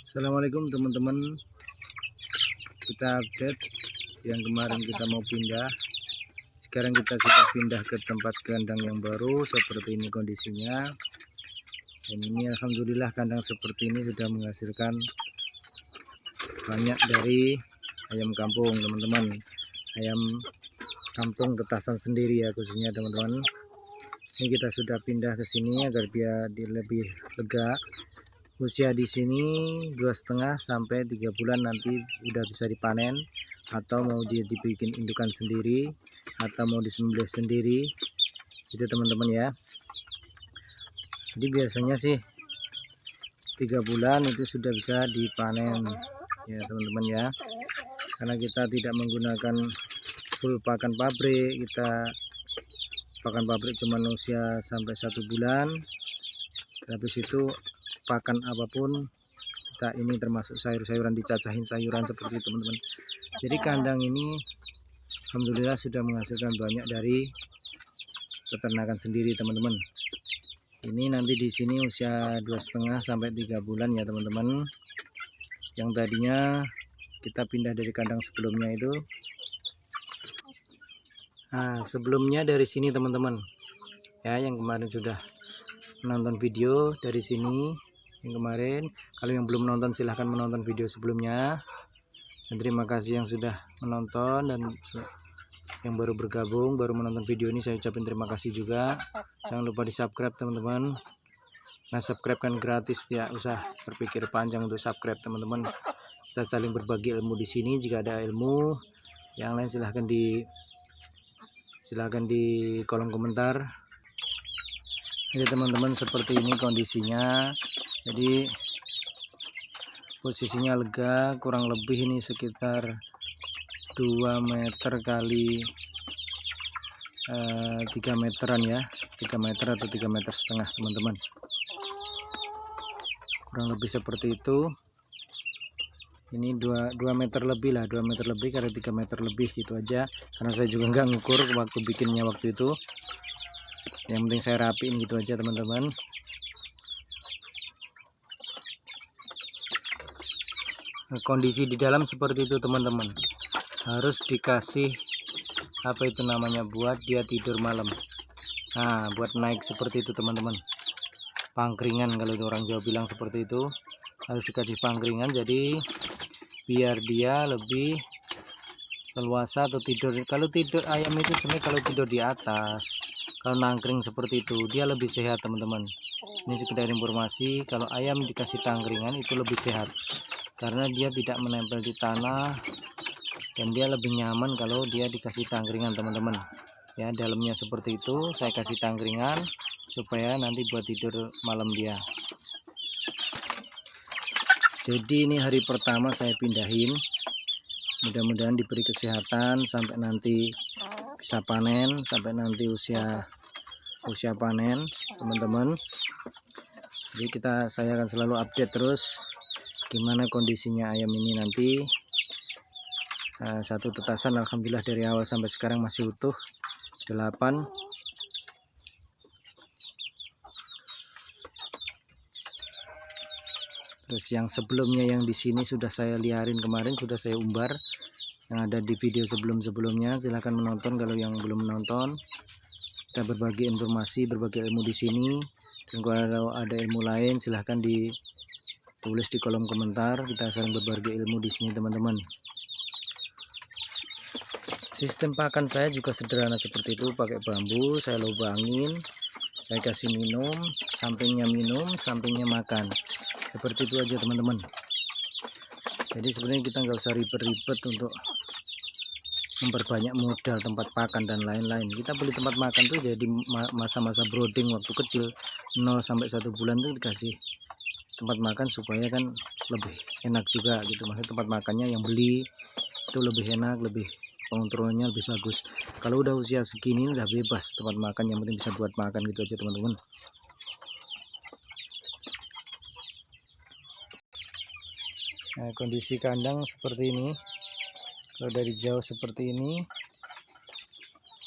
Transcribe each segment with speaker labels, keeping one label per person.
Speaker 1: Assalamualaikum teman-teman, kita update yang kemarin kita mau pindah. Sekarang kita sudah pindah ke tempat kandang yang baru. Seperti ini kondisinya. Dan ini alhamdulillah kandang seperti ini sudah menghasilkan banyak dari ayam kampung teman-teman. Ayam kampung tetasan sendiri ya khususnya teman-teman. Ini kita sudah pindah ke sini agar biar lebih lega. Usia di sini 2,5 sampai 3 bulan nanti udah bisa dipanen, atau mau dibikin indukan sendiri atau mau disembelih sendiri itu teman-teman ya. Jadi biasanya sih 3 bulan itu sudah bisa dipanen ya teman-teman ya, karena kita tidak menggunakan full pakan pabrik. Kita pakan pabrik cuma usia sampai 1 bulan, habis itu pakan apapun kita ini termasuk sayur-sayuran, dicacahin sayuran seperti itu teman-teman. Jadi kandang ini alhamdulillah sudah menghasilkan banyak dari peternakan sendiri teman-teman. Ini nanti di sini usia 2,5 sampai 3 bulan ya teman-teman. Yang tadinya kita pindah dari kandang sebelumnya itu. Nah, sebelumnya dari sini teman-teman ya, yang kemarin sudah menonton video dari sini. Yang kemarin, kalau yang belum menonton silahkan menonton video sebelumnya. Dan terima kasih yang sudah menonton, dan yang baru bergabung, baru menonton video ini, saya ucapin terima kasih juga. Jangan lupa di subscribe teman-teman. Nah, subscribe kan gratis, ya usah berpikir panjang untuk subscribe teman-teman. Kita saling berbagi ilmu di sini. Jika ada ilmu yang lain silahkan di kolom komentar. Jadi teman-teman, seperti ini kondisinya. Jadi posisinya lega, kurang lebih ini sekitar 2 meter kali 3 meteran ya, 3 meter atau 3,5 meter teman-teman, kurang lebih seperti itu. Ini 2 meter lebih lah, 2 meter lebih kali 3 meter lebih gitu aja, karena saya juga nggak ngukur waktu bikinnya waktu itu. Yang penting saya rapiin gitu aja teman-teman. Nah, kondisi di dalam seperti itu teman-teman. Harus dikasih apa itu namanya, buat dia tidur malam. Nah, buat naik seperti itu teman-teman. Pangkringan kalau orang Jawa bilang seperti itu. Harus dikasih pangkringan, jadi biar dia lebih leluasa atau tidur. Kalau tidur ayam itu sebenarnya kalau tidur di atas, kalau nangkring seperti itu dia lebih sehat teman-teman. Ini sekedar informasi, kalau ayam dikasih tangkringan itu lebih sehat, karena dia tidak menempel di tanah dan dia lebih nyaman kalau dia dikasih tangkringan teman-teman ya. Dalamnya seperti itu, saya kasih tangkringan supaya nanti buat tidur malam dia. Jadi ini hari pertama saya pindahin, mudah-mudahan diberi kesehatan sampai nanti bisa panen, sampai nanti usia panen teman-teman. Jadi saya akan selalu update terus gimana kondisinya ayam ini nanti. Satu tetasan alhamdulillah dari awal sampai sekarang masih utuh 8. Terus yang sebelumnya yang di sini sudah saya liarin kemarin, sudah saya umbar, yang ada di video sebelum-sebelumnya. Silahkan menonton kalau yang belum menonton. Kita berbagi informasi, berbagi ilmu di sini. Dan kalau ada ilmu lain silahkan ditulis di kolom komentar. Kita saling berbagi ilmu di sini teman-teman. Sistem pakan saya juga sederhana seperti itu, pakai bambu, saya lubangin, saya kasih minum, sampingnya minum, sampingnya makan. Seperti itu aja teman-teman. Jadi sebenarnya kita nggak usah ribet-ribet untuk memperbanyak modal tempat pakan dan lain-lain. Kita beli tempat makan tuh jadi masa-masa brooding waktu kecil 0 sampai 1 bulan tuh dikasih tempat makan supaya kan lebih enak juga gitu. Maksudnya tempat makannya yang beli itu lebih enak, lebih pengontrolannya lebih bagus. Kalau udah usia segini udah bebas tempat makan, yang penting bisa buat makan gitu aja teman-teman. Nah, kondisi kandang seperti ini. Kalau dari jauh seperti ini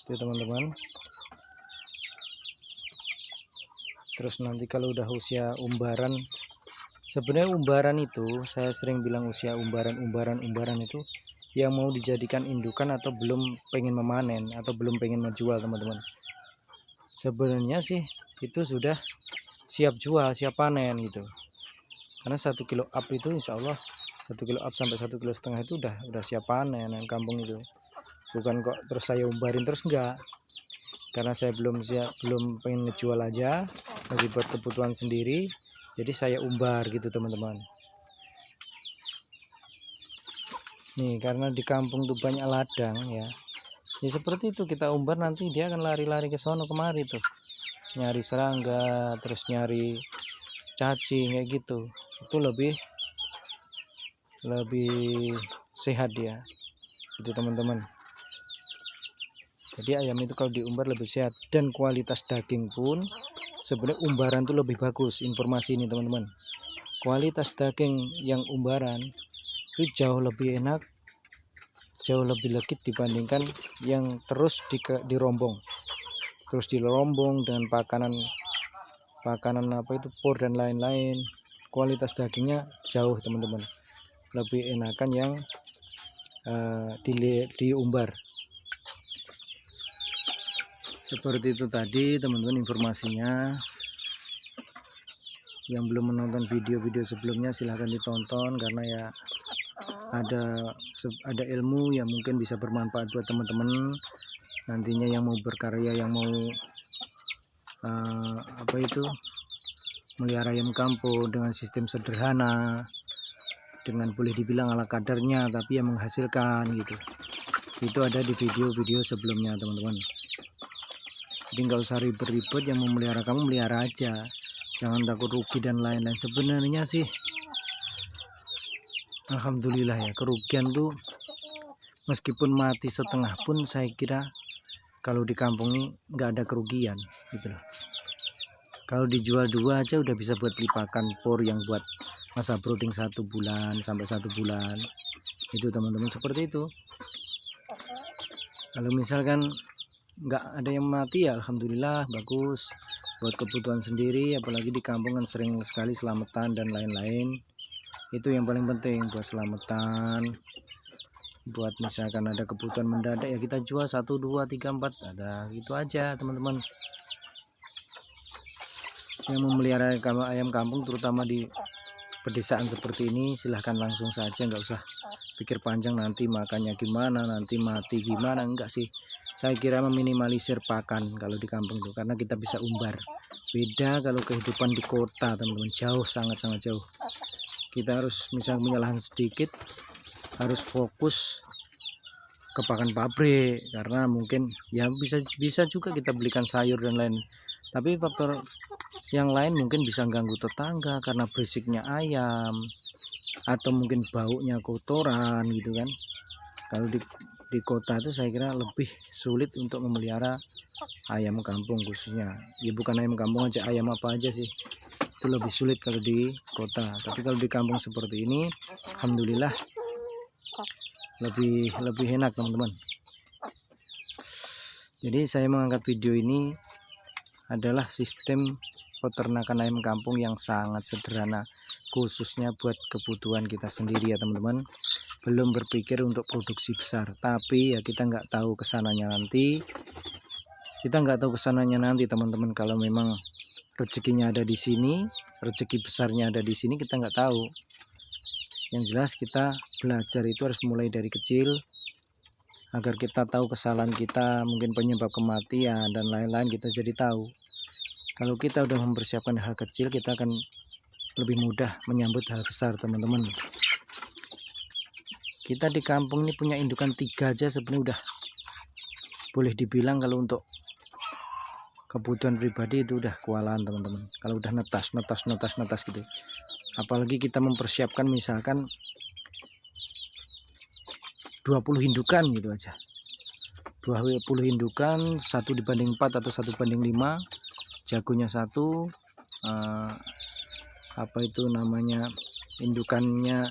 Speaker 1: itu teman-teman. Terus nanti kalau udah usia umbaran Sebenarnya umbaran itu saya sering bilang usia umbaran itu yang mau dijadikan indukan atau belum pengen memanen atau belum pengen menjual teman-teman. Sebenarnya sih itu sudah siap jual, siap panen gitu. Karena 1 kilo up itu insya Allah 1 kilo up sampai 1,5 kilo itu udah siap panen ayam kampung itu. Bukan kok terus saya umbarin terus, enggak. Karena saya belum pengen ngejual aja, masih buat kebutuhan sendiri, jadi saya umbar gitu teman-teman. Nih karena di kampung tuh banyak ladang ya seperti itu, kita umbar nanti dia akan lari-lari ke sono kemari tuh, nyari serangga, terus nyari cacing kayak gitu. Itu lebih sehat dia itu teman-teman. Jadi ayam itu kalau diumbar lebih sehat, dan kualitas daging pun sebenarnya umbaran tuh lebih bagus. Informasi ini teman-teman, kualitas daging yang umbaran itu jauh lebih enak, jauh lebih legit dibandingkan yang terus dirombong dengan pakanan apa itu por dan lain-lain. Kualitas dagingnya jauh teman-teman, lebih enakan yang diumbar. Seperti itu tadi teman-teman informasinya. Yang belum menonton video-video sebelumnya silahkan ditonton, karena ya ada ilmu yang mungkin bisa bermanfaat buat teman-teman nantinya yang mau berkarya, yang mau melihara ayam kampung dengan sistem sederhana, dengan boleh dibilang ala kadarnya, tapi yang menghasilkan gitu. Itu ada di video-video sebelumnya teman-teman. Jadi nggak usah ribet-ribet, yang mau melihara kamu melihara aja, jangan takut rugi dan lain-lain. Sebenarnya sih alhamdulillah ya, kerugian tuh meskipun mati setengah pun saya kira kalau di kampung ini nggak ada kerugian gitu loh. Kalau dijual 2 aja udah bisa buat beli pakan por yang buat masa brooding 1 bulan sampai 1 bulan itu teman-teman. Seperti itu. Kalau misalkan nggak ada yang mati ya alhamdulillah, bagus buat kebutuhan sendiri. Apalagi di kampung kan sering sekali selamatan dan lain-lain. Itu yang paling penting, buat selamatan, buat misalkan ada kebutuhan mendadak ya kita jual 1, 2, 3, 4, ada gitu aja teman-teman. Yang memelihara ayam kampung terutama di pedesaan seperti ini silahkan langsung saja, nggak usah pikir panjang nanti makannya gimana, nanti mati gimana. Enggak sih, saya kira meminimalisir pakan kalau di kampung tuh, karena kita bisa umbar. Beda kalau kehidupan di kota teman-teman, jauh, sangat-sangat jauh. Kita harus misalnya punya lahan sedikit, harus fokus ke pakan pabrik, karena mungkin ya bisa juga kita belikan sayur dan lain, tapi faktor yang lain mungkin bisa ganggu tetangga karena berisiknya ayam, atau mungkin baunya kotoran gitu kan. Kalau di kota itu saya kira lebih sulit untuk memelihara ayam kampung khususnya. Ya bukan ayam kampung aja, ayam apa aja sih itu lebih sulit kalau di kota. Tapi kalau di kampung seperti ini alhamdulillah lebih enak teman-teman. Jadi saya mengangkat video ini adalah sistem peternakan ayam kampung yang sangat sederhana, khususnya buat kebutuhan kita sendiri ya teman-teman. Belum berpikir untuk produksi besar, tapi ya kita nggak tahu kesananya nanti. Teman-teman, kalau memang rezekinya ada di sini, rezeki besarnya ada di sini, kita nggak tahu. Yang jelas kita belajar itu harus mulai dari kecil, agar kita tahu kesalahan kita, mungkin penyebab kematian dan lain-lain, kita jadi tahu. Kalau kita udah mempersiapkan hal kecil, kita akan lebih mudah menyambut hal besar teman-teman. Kita di kampung ini punya indukan 3 aja sebenarnya udah boleh dibilang kalau untuk kebutuhan pribadi itu udah kewalahan teman-teman. Kalau udah netas gitu, apalagi kita mempersiapkan misalkan 20 indukan gitu aja, 20 indukan, 1 dibanding 4 atau 1 banding 5, jagonya 1, apa itu namanya, indukannya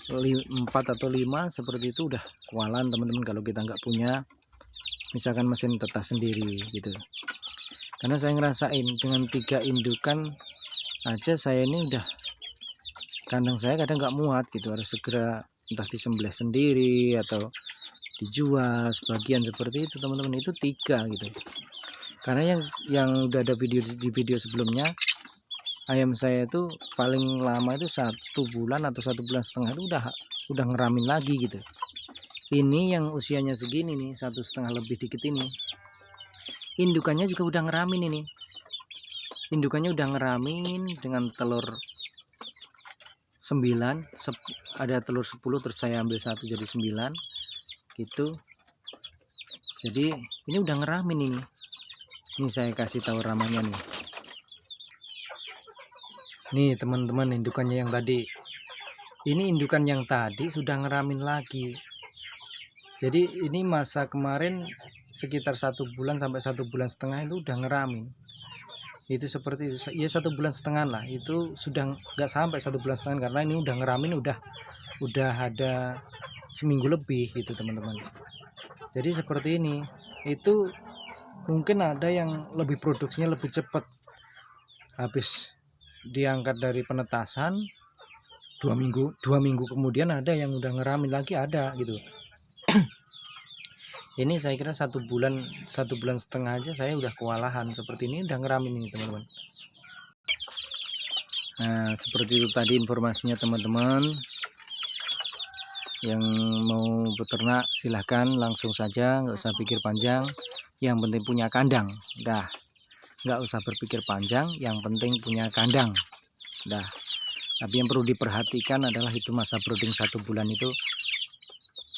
Speaker 1: 4 atau 5, seperti itu udah kewalahan teman-teman kalau kita nggak punya misalkan mesin tetas sendiri gitu. Karena saya ngerasain dengan 3 indukan aja saya ini udah, kandang saya kadang nggak muat gitu, harus segera entah disembelih sendiri atau dijual sebagian seperti itu teman-teman. Itu 3 gitu, karena yang udah ada di video sebelumnya, ayam saya itu paling lama itu 1 bulan atau 1,5 bulan itu udah ngeramin lagi gitu. Ini yang usianya segini nih, 1,5 lebih dikit ini, indukannya juga udah ngeramin ini. Indukannya udah ngeramin dengan telur 9, ada telur 10, terus saya ambil 1 jadi 9 gitu. Jadi ini udah ngeramin ini. Ini saya kasih tahu ramanya nih. Nih teman-teman, indukannya yang tadi. Ini indukan yang tadi sudah ngeramin lagi. Jadi ini masa kemarin sekitar 1 bulan sampai 1,5 bulan itu udah ngeramin. Itu seperti itu ya, 1,5 bulan lah, itu sudah nggak sampai 1,5 bulan karena ini udah ngeramin, udah ada seminggu lebih gitu teman-teman. Jadi seperti ini. Itu mungkin ada yang lebih produksinya lebih cepat, habis diangkat dari penetasan 2 minggu kemudian ada yang udah ngeramin lagi, ada gitu. Ini saya kira 1 bulan 1,5 bulan aja saya udah kewalahan seperti ini, udah ngeramin ini teman-teman. Nah seperti itu tadi informasinya teman-teman. Yang mau beternak silahkan langsung saja, nggak usah pikir panjang, yang penting punya kandang. Udah, nggak usah berpikir panjang, yang penting punya kandang. Udah. Tapi yang perlu diperhatikan adalah itu masa brooding 1 bulan itu,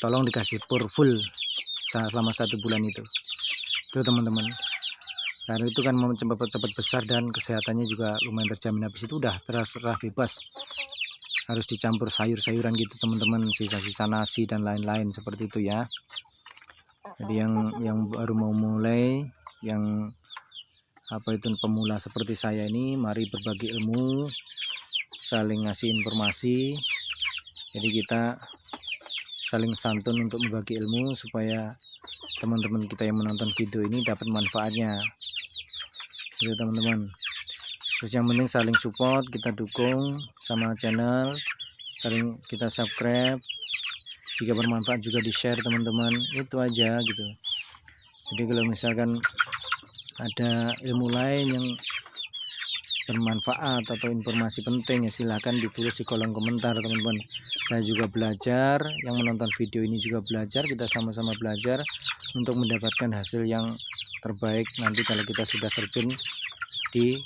Speaker 1: tolong dikasih pur full selama 1 bulan itu teman-teman, karena itu kan mau cepat besar dan kesehatannya juga lumayan terjamin. Habis itu udah terserah bebas, harus dicampur sayur-sayuran gitu teman-teman, sisa-sisa nasi dan lain-lain seperti itu ya. Jadi yang baru mau mulai, yang pemula seperti saya ini, mari berbagi ilmu, saling ngasih informasi. Jadi kita saling santun untuk membagi ilmu supaya teman-teman kita yang menonton video ini dapat manfaatnya gitu teman-teman. Terus yang penting saling support, kita dukung sama channel, saling kita subscribe, jika bermanfaat juga di share teman-teman, itu aja gitu. Jadi kalau misalkan ada ilmu lain yang bermanfaat atau informasi penting ya silahkan ditulis di kolom komentar teman-teman. Saya juga belajar, yang menonton video ini juga belajar, kita sama-sama belajar untuk mendapatkan hasil yang terbaik nanti kalau kita sudah terjun di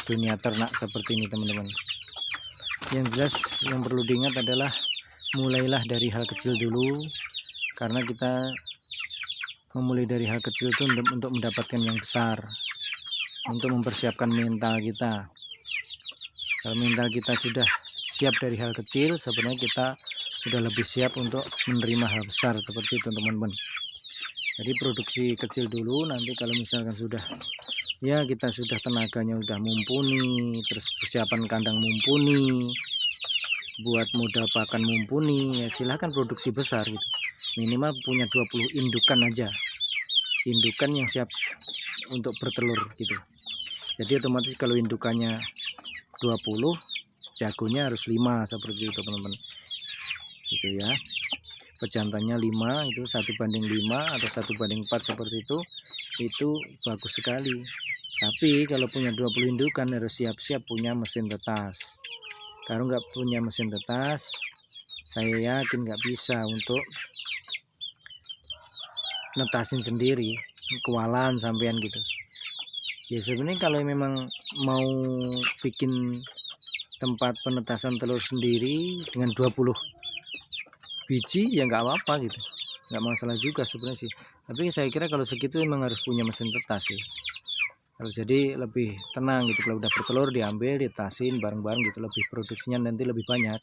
Speaker 1: dunia ternak seperti ini teman-teman. Yang jelas yang perlu diingat adalah mulailah dari hal kecil dulu, karena kita memulai dari hal kecil itu untuk mendapatkan yang besar, untuk mempersiapkan mental kita. Kalau mental kita sudah siap dari hal kecil, sebenarnya kita sudah lebih siap untuk menerima hal besar seperti itu teman-teman. Jadi produksi kecil dulu, nanti kalau misalkan sudah ya kita sudah tenaganya udah mumpuni, terus persiapan kandang mumpuni, buat modal pakan mumpuni, ya silahkan produksi besar gitu. Minimal punya 20 indukan aja, indukan yang siap untuk bertelur gitu. Jadi otomatis kalau indukannya 20, jagonya harus 5 seperti itu teman-teman gitu ya. Pejantannya 5, itu 1:5 atau 1:4 seperti itu bagus sekali. Tapi kalau punya 20 indukan harus siap-siap punya mesin tetas. Kalau nggak punya mesin tetas, saya yakin nggak bisa untuk netasin sendiri, kewalahan sampean gitu. Ya sebenarnya kalau memang mau bikin tempat penetasan telur sendiri dengan 20 biji ya nggak apa-apa gitu, nggak masalah juga sebenarnya sih. Tapi saya kira kalau segitu memang harus punya mesin tetas sih, harus jadi lebih tenang gitu. Kalau udah bertelur diambil, ditasin bareng-bareng gitu, lebih produksinya nanti lebih banyak.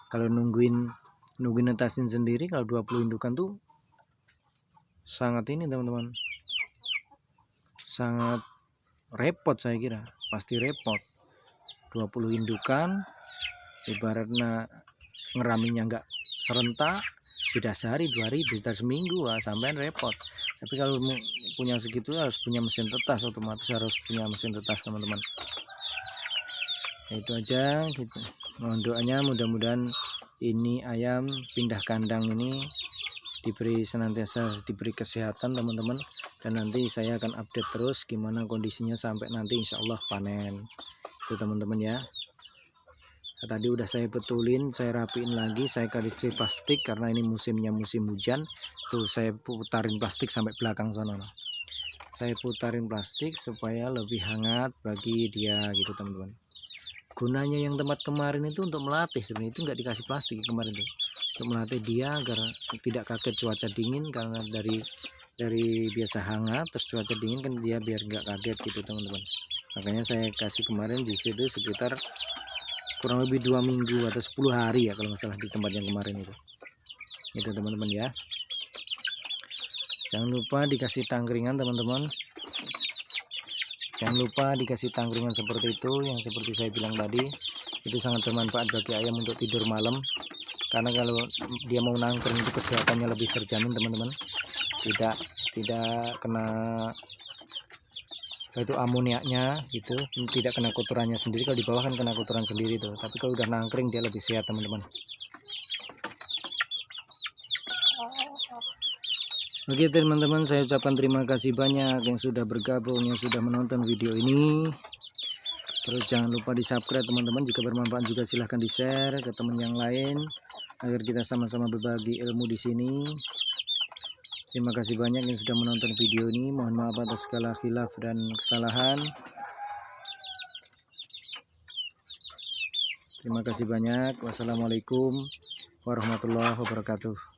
Speaker 1: Kalau nungguin netasin sendiri, kalau 20 indukan tuh sangat ini teman-teman, sangat repot. Saya kira pasti repot. 20 indukan ibaratnya ngeraminnya nggak serentak, beda sehari 2 hari, bisa seminggu, sampai repot. Tapi kalau punya segitu harus punya mesin tetas, otomatis harus punya mesin tetas teman-teman. Itu aja gitu. Mohon doanya mudah-mudahan ini ayam pindah kandang ini senantiasa diberi kesehatan teman-teman, dan nanti saya akan update terus gimana kondisinya sampai nanti insya Allah panen itu teman-teman ya. Nah, tadi udah saya betulin, saya rapiin lagi, saya kasih plastik karena ini musimnya musim hujan. Tuh saya putarin plastik sampai belakang sana. Saya putarin plastik supaya lebih hangat bagi dia gitu teman-teman. Gunanya yang tempat kemarin itu untuk melatih, sebenarnya itu nggak dikasih plastik kemarin itu, untuk melatih dia agar tidak kaget cuaca dingin, karena dari biasa hangat terus cuaca dingin kan dia biar nggak kaget gitu teman-teman. Makanya saya kasih kemarin di situ sekitar kurang lebih 2 minggu atau 10 hari ya kalau nggak salah di tempat yang kemarin itu teman-teman ya. Jangan lupa dikasih tangkringan teman-teman. Jangan lupa dikasih tangkringan seperti itu, yang seperti saya bilang tadi, itu sangat bermanfaat bagi ayam untuk tidur malam. Karena kalau dia mau nangkring itu kesehatannya lebih terjamin teman-teman. Tidak kena itu amoniaknya gitu, tidak kena kotorannya sendiri. Kalau di bawah kan kena kotoran sendiri tuh. Tapi kalau udah nangkring dia lebih sehat teman-teman. Oke teman-teman, saya ucapkan terima kasih banyak yang sudah bergabung, yang sudah menonton video ini. Terus jangan lupa di subscribe teman-teman, jika bermanfaat juga silahkan di share ke teman yang lain agar kita sama-sama berbagi ilmu di sini. Terima kasih banyak yang sudah menonton video ini. Mohon maaf atas segala khilaf dan kesalahan. Terima kasih banyak. Wassalamualaikum warahmatullahi wabarakatuh.